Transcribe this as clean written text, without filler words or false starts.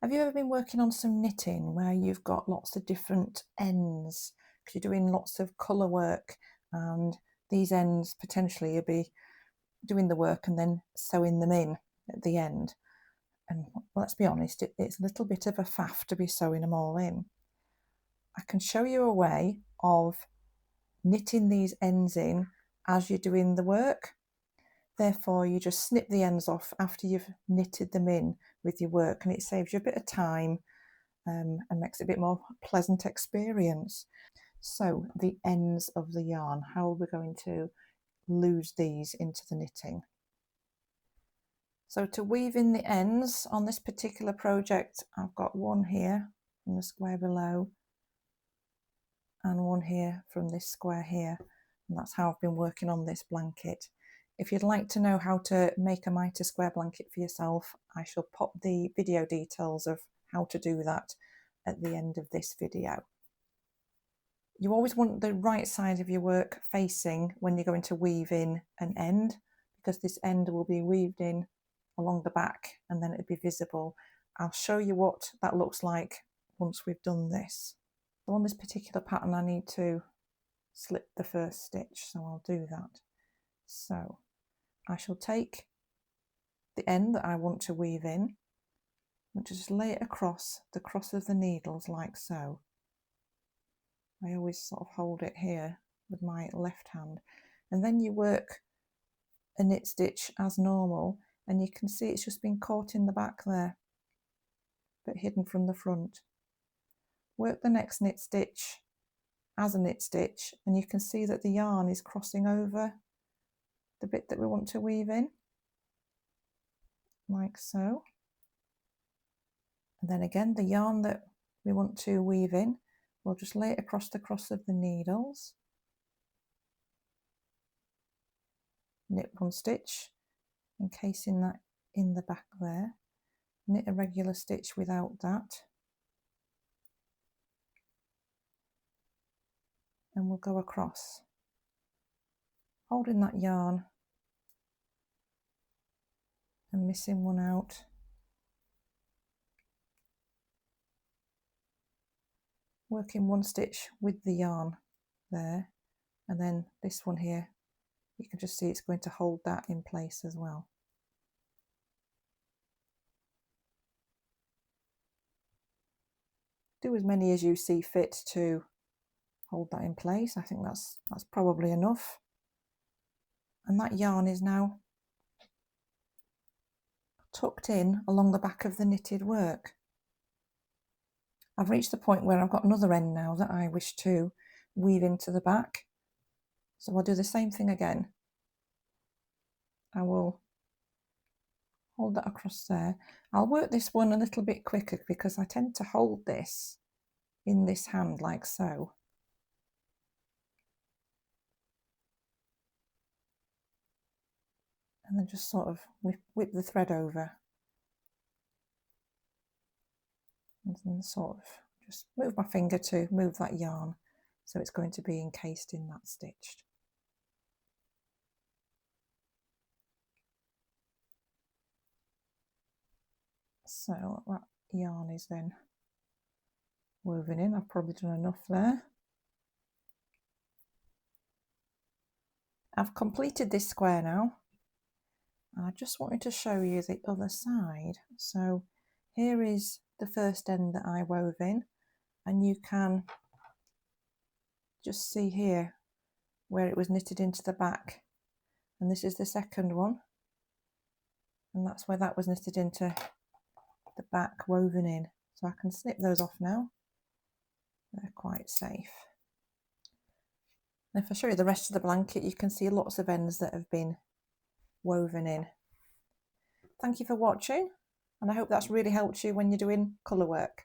Have you ever been working on some knitting where you've got lots of different ends because you're doing lots of colour work, and these ends potentially you'll be doing the work and then sewing them in at the end? And let's be honest, it's a little bit of a faff to be sewing them all in. I can show you a way of knitting these ends in as you're doing the work. Therefore, you just snip the ends off after you've knitted them in with your work, and it saves you a bit of time and makes it a bit more pleasant experience. So the ends of the yarn, how are we going to lose these into the knitting? So to weave in the ends on this particular project, I've got one here from the square below and one here from this square here, and that's how I've been working on this blanket. If you'd like to know how to make a mitre square blanket for yourself, I shall pop the video details of how to do that at the end of this video. You always want the right side of your work facing when you're going to weave in an end, because this end will be weaved in along the back and then it'll be visible. I'll show you what that looks like once we've done this. So on this particular pattern I need to slip the first stitch, so I'll do that. So I shall take the end that I want to weave in and just lay it across the cross of the needles like so. I always sort of hold it here with my left hand, and then you work a knit stitch as normal, and you can see it's just been caught in the back there but hidden from the front. Work the next knit stitch as a knit stitch, and you can see that the yarn is crossing over the bit that we want to weave in like so. And then again, the yarn that we want to weave in, we'll just lay it across the cross of the needles, knit one stitch, encasing that in the back there, knit a regular stitch without that, and we'll go across, holding that yarn and missing one out. Working one stitch with the yarn there, and then this one here, you can just see it's going to hold that in place as well. Do as many as you see fit to hold that in place. I think that's probably enough. And that yarn is now tucked in along the back of the knitted work. I've reached the point where I've got another end now that I wish to weave into the back. So I'll do the same thing again. I will hold that across there. I'll work this one a little bit quicker because I tend to hold this in this hand like so. And then just sort of whip the thread over. And then sort of just move my finger to move that yarn so it's going to be encased in that stitch. So that yarn is then woven in. I've probably done enough there. I've completed this square now. I just wanted to show you the other side. So here is the first end that I wove in, and you can just see here where it was knitted into the back, and this is the second one, and that's where that was knitted into the back, woven in. So I can snip those off now. They're quite safe. And if I show you the rest of the blanket, you can see lots of ends that have been woven in. Thank you for watching, and I hope that's really helped you when you're doing colour work.